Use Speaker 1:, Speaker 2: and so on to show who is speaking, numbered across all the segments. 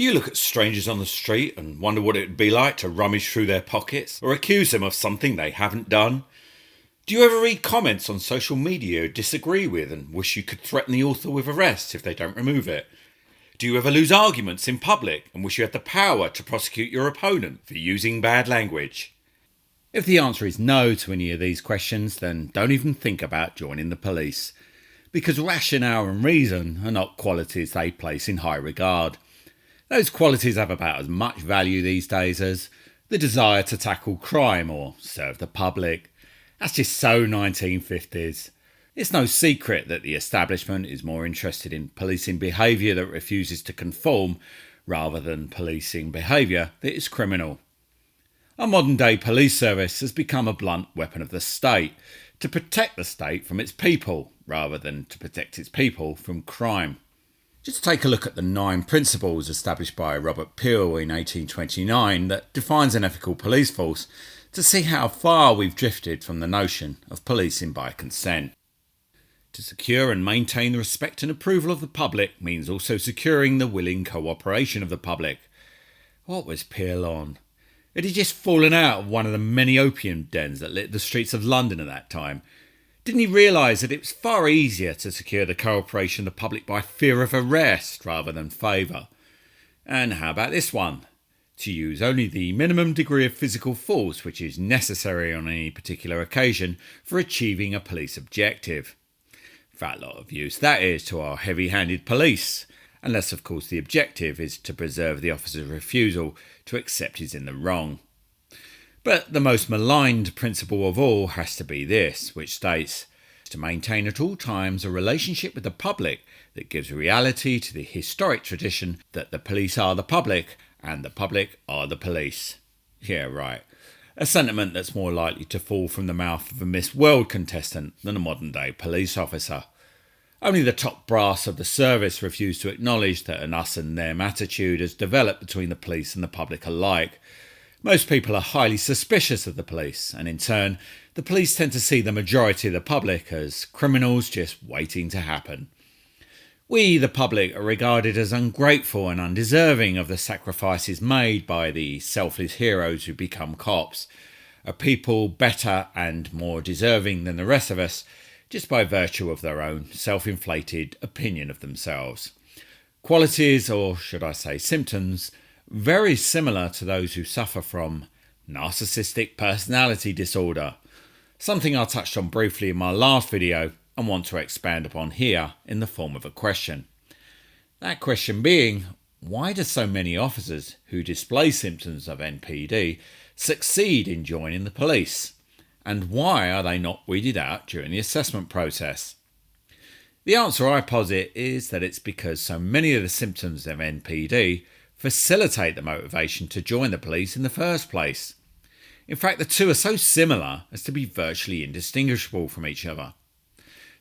Speaker 1: Do you look at strangers on the street and wonder what it would be like to rummage through their pockets or accuse them of something they haven't done? Do you ever read comments on social media you disagree with and wish you could threaten the author with arrest if they don't remove it? Do you ever lose arguments in public and wish you had the power to prosecute your opponent for using bad language? If the answer is no to any of these questions, then don't even think about joining the police, because rationale and reason are not qualities they place in high regard. Those qualities have about as much value these days as the desire to tackle crime or serve the public. That's just so 1950s. It's no secret that the establishment is more interested in policing behaviour that refuses to conform rather than policing behaviour that is criminal. Our modern day police service has become a blunt weapon of the state to protect the state from its people rather than to protect its people from crime. Just take a look at the 9 principles established by Robert Peel in 1829 that defines an ethical police force to see how far we've drifted from the notion of policing by consent. To secure and maintain the respect and approval of the public means also securing the willing cooperation of the public. What was Peel on? Had he just fallen out of one of the many opium dens that lit the streets of London at that time? Didn't he realise that it was far easier to secure the cooperation of the public by fear of arrest rather than favour? And how about this one? To use only the minimum degree of physical force which is necessary on any particular occasion for achieving a police objective. Fat lot of use that is to our heavy-handed police, unless of course the objective is to preserve the officer's refusal to accept he's in the wrong. But the most maligned principle of all has to be this, which states, to maintain at all times a relationship with the public that gives reality to the historic tradition that the police are the public and the public are the police. Yeah, right. A sentiment that's more likely to fall from the mouth of a Miss World contestant than a modern day police officer. Only the top brass of the service refuse to acknowledge that an us and them attitude has developed between the police and the public alike. Most people are highly suspicious of the police, and in turn, the police tend to see the majority of the public as criminals just waiting to happen. We, the public, are regarded as ungrateful and undeserving of the sacrifices made by the selfless heroes who become cops, a people better and more deserving than the rest of us, just by virtue of their own self-inflated opinion of themselves. Qualities, or should I say symptoms, very similar to those who suffer from narcissistic personality disorder, something I touched on briefly in my last video and want to expand upon here in the form of a question. That question being, why do so many officers who display symptoms of NPD succeed in joining the police? And why are they not weeded out during the assessment process? The answer I posit is that it's because so many of the symptoms of NPD facilitate the motivation to join the police in the first place. In fact, the two are so similar as to be virtually indistinguishable from each other.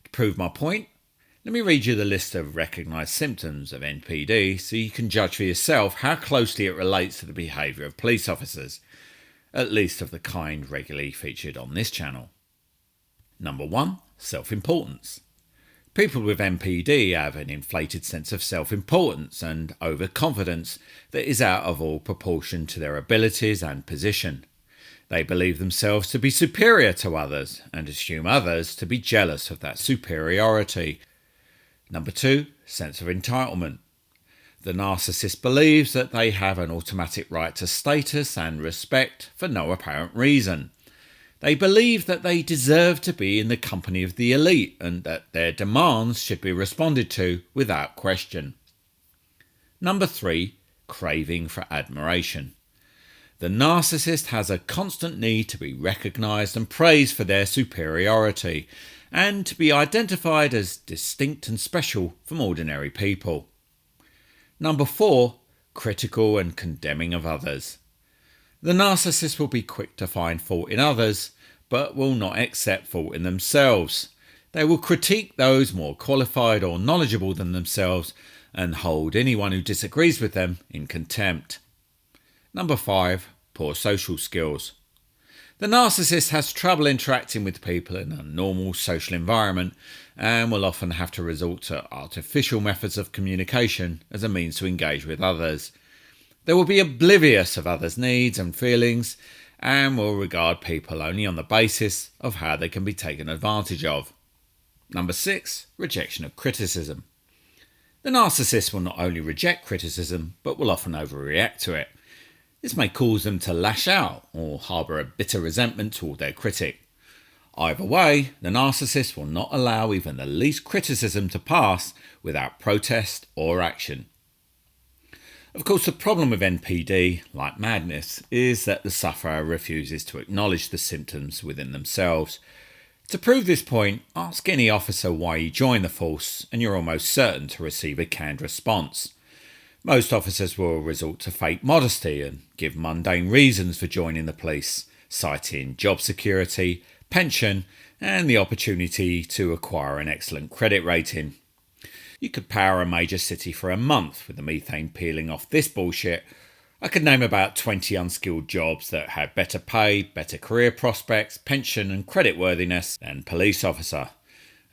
Speaker 1: To prove my point, let me read you the list of recognised symptoms of NPD so you can judge for yourself how closely it relates to the behaviour of police officers, at least of the kind regularly featured on this channel. Number 1. Self-importance. People with NPD have an inflated sense of self-importance and overconfidence that is out of all proportion to their abilities and position. They believe themselves to be superior to others and assume others to be jealous of that superiority. Number 2. Sense of entitlement. The narcissist believes that they have an automatic right to status and respect for no apparent reason. They believe that they deserve to be in the company of the elite and that their demands should be responded to without question. Number 3. Craving for admiration. The narcissist has a constant need to be recognised and praised for their superiority and to be identified as distinct and special from ordinary people. Number 4. Critical and condemning of others. The narcissist will be quick to find fault in others, but will not accept fault in themselves. They will critique those more qualified or knowledgeable than themselves and hold anyone who disagrees with them in contempt. Number 5. Poor social skills. The narcissist has trouble interacting with people in a normal social environment and will often have to resort to artificial methods of communication as a means to engage with others. They will be oblivious of others' needs and feelings and will regard people only on the basis of how they can be taken advantage of. Number 6, rejection of criticism. The narcissist will not only reject criticism, but will often overreact to it. This may cause them to lash out or harbour a bitter resentment toward their critic. Either way, the narcissist will not allow even the least criticism to pass without protest or action. Of course, the problem with NPD, like madness, is that the sufferer refuses to acknowledge the symptoms within themselves. To prove this point, ask any officer why you joined the force and you're almost certain to receive a canned response. Most officers will resort to fake modesty and give mundane reasons for joining the police, citing job security, pension, and the opportunity to acquire an excellent credit rating. You could power a major city for a month with the methane peeling off this bullshit. I could name about 20 unskilled jobs that had better pay, better career prospects, pension and creditworthiness than police officer,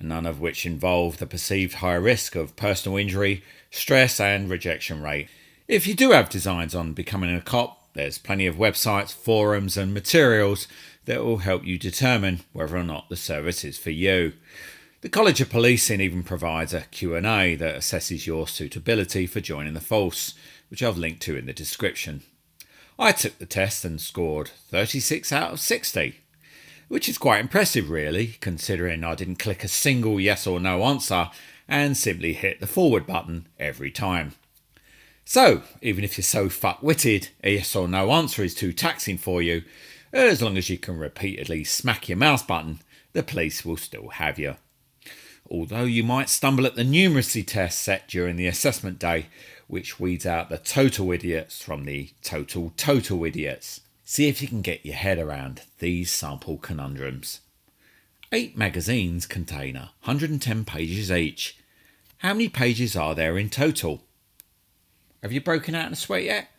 Speaker 1: none of which involve the perceived high risk of personal injury, stress and rejection rate. If you do have designs on becoming a cop, there's plenty of websites, forums and materials that will help you determine whether or not the service is for you. The College of Policing even provides a Q&A that assesses your suitability for joining the force, which I've linked to in the description. I took the test and scored 36 out of 60, which is quite impressive really, considering I didn't click a single yes or no answer and simply hit the forward button every time. So, even if you're so fuck-witted, a yes or no answer is too taxing for you, as long as you can repeatedly smack your mouse button, the police will still have you. Although you might stumble at the numeracy test set during the assessment day, which weeds out the total idiots from the total idiots. See if you can get your head around these sample conundrums. 8 magazines contain 110 pages each. How many pages are there in total? Have you broken out in a sweat yet?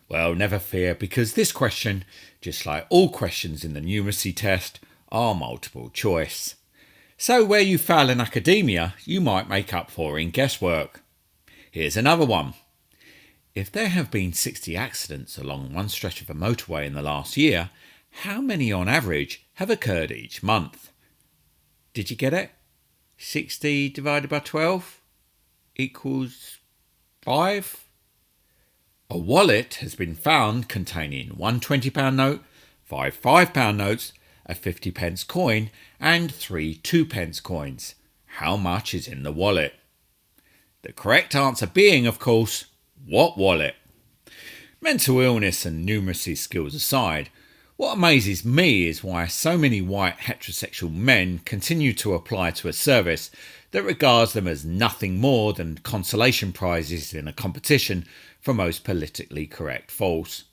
Speaker 1: Well, never fear, because this question, just like all questions in the numeracy test, are multiple choice. So where you fail in academia, you might make up for in guesswork. Here's another one. If there have been 60 accidents along one stretch of a motorway in the last year, how many on average have occurred each month? Did you get it? 60 divided by 12 equals 5? A wallet has been found containing one £20 note, 5 £5 notes, a 50p coin and 3 2p coins. How much is in the wallet? The correct answer being, of course, what wallet? Mental illness and numeracy skills aside, what amazes me is why so many white heterosexual men continue to apply to a service that regards them as nothing more than consolation prizes in a competition for most politically correct force.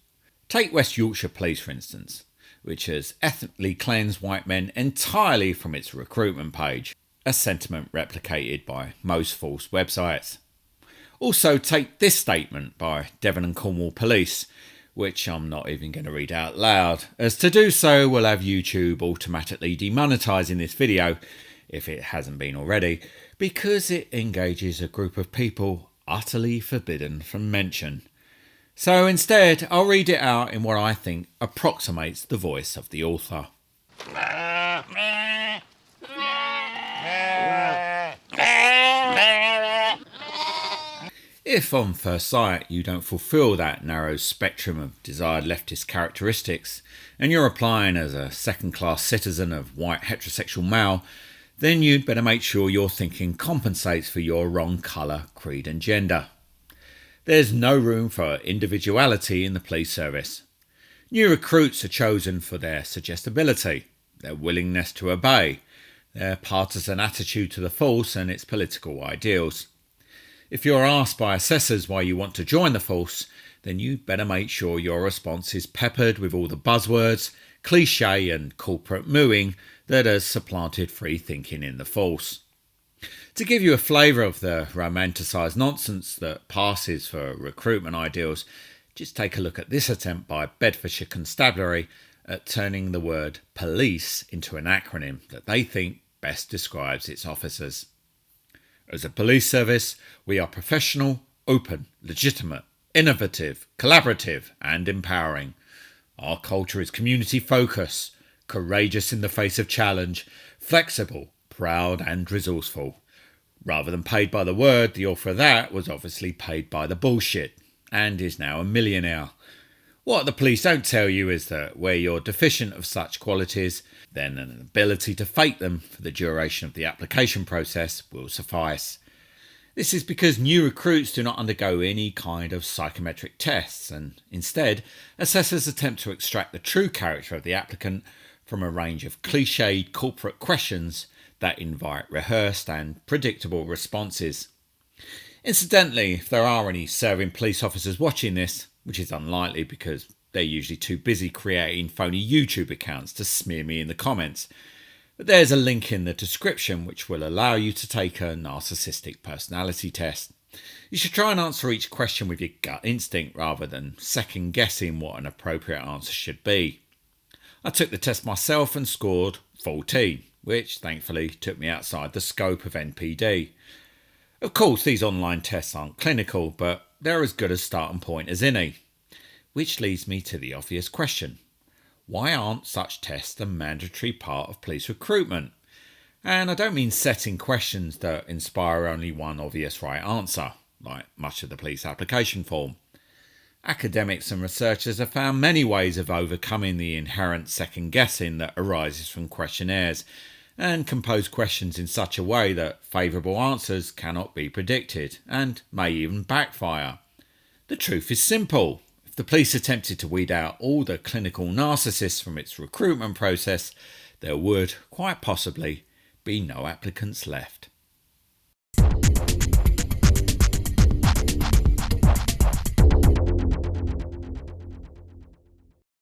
Speaker 1: Take West Yorkshire Police, for instance, which has ethnically cleansed white men entirely from its recruitment page, a sentiment replicated by most false websites. Also take this statement by Devon and Cornwall Police, which I'm not even going to read out loud, as to do so will have YouTube automatically demonetising this video, if it hasn't been already, because it engages a group of people utterly forbidden from mention. So instead, I'll read it out in what I think approximates the voice of the author. If on first sight you don't fulfil that narrow spectrum of desired leftist characteristics, and you're applying as a second-class citizen of white heterosexual male, then you'd better make sure your thinking compensates for your wrong colour, creed and gender. There's no room for individuality in the police service. New recruits are chosen for their suggestibility, their willingness to obey, their partisan attitude to the force and its political ideals. If you're asked by assessors why you want to join the force, then you'd better make sure your response is peppered with all the buzzwords, cliché and corporate mooing that has supplanted free thinking in the force. To give you a flavour of the romanticised nonsense that passes for recruitment ideals, just take a look at this attempt by Bedfordshire Constabulary at turning the word police into an acronym that they think best describes its officers. As a police service, we are professional, open, legitimate, innovative, collaborative, and empowering. Our culture is community focused, courageous in the face of challenge, flexible, proud, and resourceful. Rather than paid by the word, the author of that was obviously paid by the bullshit, and is now a millionaire. What the police don't tell you is that where you're deficient of such qualities, then an ability to fake them for the duration of the application process will suffice. This is because new recruits do not undergo any kind of psychometric tests, and instead, assessors attempt to extract the true character of the applicant from a range of cliched corporate questions that invite rehearsed and predictable responses. Incidentally, if there are any serving police officers watching this, which is unlikely because they're usually too busy creating phony YouTube accounts to smear me in the comments, but there's a link in the description which will allow you to take a narcissistic personality test. You should try and answer each question with your gut instinct rather than second guessing what an appropriate answer should be. I took the test myself and scored 14, which thankfully took me outside the scope of NPD. Of course, these online tests aren't clinical, but they're as good a starting point as any. Which leads me to the obvious question. Why aren't such tests a mandatory part of police recruitment? And I don't mean setting questions that inspire only one obvious right answer, like much of the police application form. Academics and researchers have found many ways of overcoming the inherent second guessing that arises from questionnaires, and compose questions in such a way that favourable answers cannot be predicted, and may even backfire. The truth is simple. If the police attempted to weed out all the clinical narcissists from its recruitment process, there would, quite possibly, be no applicants left.